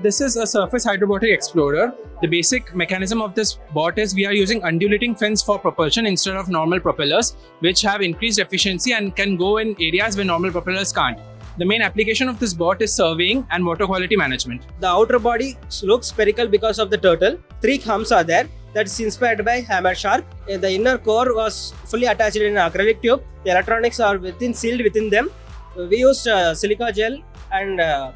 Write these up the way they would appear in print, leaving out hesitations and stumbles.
this is a surface hydrobotic explorer. The basic mechanism of this bot is we are using undulating fins for propulsion instead of normal propellers, which have increased efficiency and can go in areas where normal propellers can't. The main application of this bot is surveying and water quality management. The outer body looks spherical because of the turtle. 3 humps are there. That's inspired by hammer shark. The inner core was fully attached in an acrylic tube. The electronics are sealed within them. We used silica gel and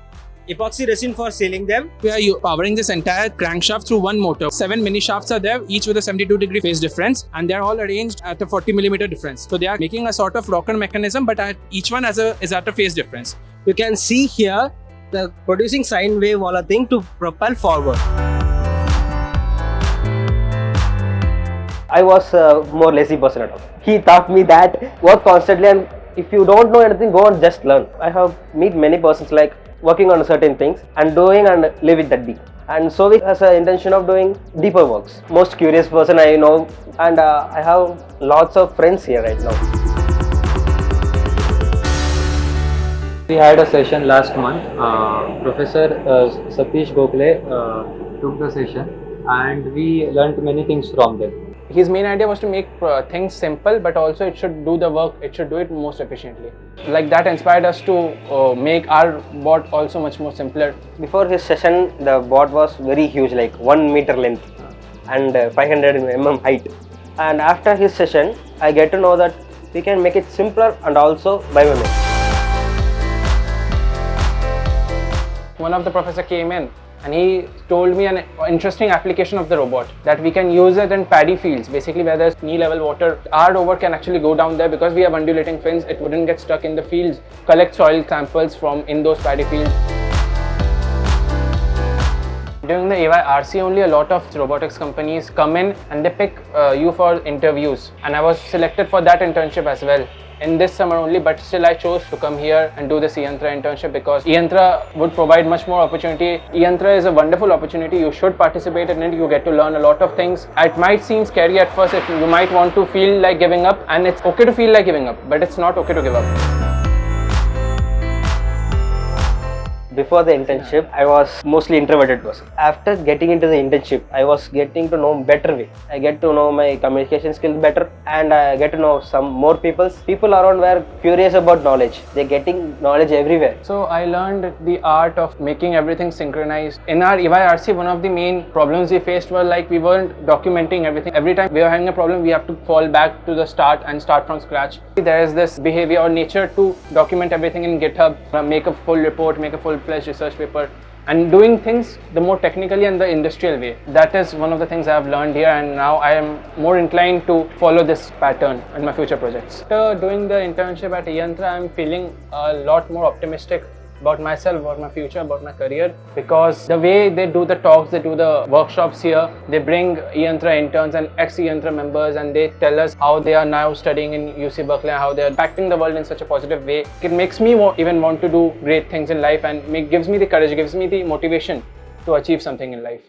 epoxy resin for sealing them. We are powering this entire crankshaft through one motor. 7 mini shafts are there, each with a 72-degree phase difference, and they are all arranged at a 40mm difference. So they are making a sort of rocker mechanism, but each one is at a phase difference. You can see here the producing sine wave wala thing to propel forward. I was a more lazy person at all. He taught me that work constantly, and if you don't know anything, go and just learn. I have met many persons like working on certain things and doing and live with that deep. And Sovik has an intention of doing deeper works. Most curious person I know, and I have lots of friends here right now. We had a session last month. Professor Satish Gokhale took the session, and we learned many things from them. His main idea was to make things simple, but also it should do the work, it should do it most efficiently. Like that inspired us to make our bot also much more simpler. Before his session, the bot was very huge, like 1 meter length and 500 mm height. And after his session, I get to know that we can make it simpler and also biomimic. One of the professor came in and he told me an interesting application of the robot, that we can use it in paddy fields, basically where there's knee level water. Our robot can actually go down there because we have undulating fins. It wouldn't get stuck in the fields, collect soil samples from in those paddy fields. During the eYRC only, a lot of robotics companies come in and they pick you for interviews, and I was selected for that internship as well in this summer only, but still I chose to come here and do this e-Yantra internship because e-Yantra would provide much more opportunity. e-Yantra is a wonderful opportunity. You should participate in it. You get to learn a lot of things. It might seem scary at first. If you might want to feel like giving up, and it's okay to feel like giving up, but it's not okay to give up. Before the internship, I was mostly introverted person. After getting into the internship, I was getting to know better way. I get to know my communication skills better, and I get to know some more people. People around were curious about knowledge. They're getting knowledge everywhere. So I learned the art of making everything synchronized. In our eYRC, one of the main problems we faced were like we weren't documenting everything. Every time we were having a problem, we have to fall back to the start and start from scratch. There is this behavior or nature to document everything in GitHub, make a full report, make a full-fledged research paper, and doing things the more technically and the industrial way. That is one of the things I have learned here, and now I am more inclined to follow this pattern in my future projects. After doing the internship at e-Yantra, I am feeling a lot more optimistic about myself, about my future, about my career, because the way they do the talks, they do the workshops here, they bring e-Yantra interns and ex-e-Yantra members, and they tell us how they are now studying in UC Berkeley, how they are impacting the world in such a positive way. It makes me even want to do great things in life, and gives me the courage, gives me the motivation to achieve something in life.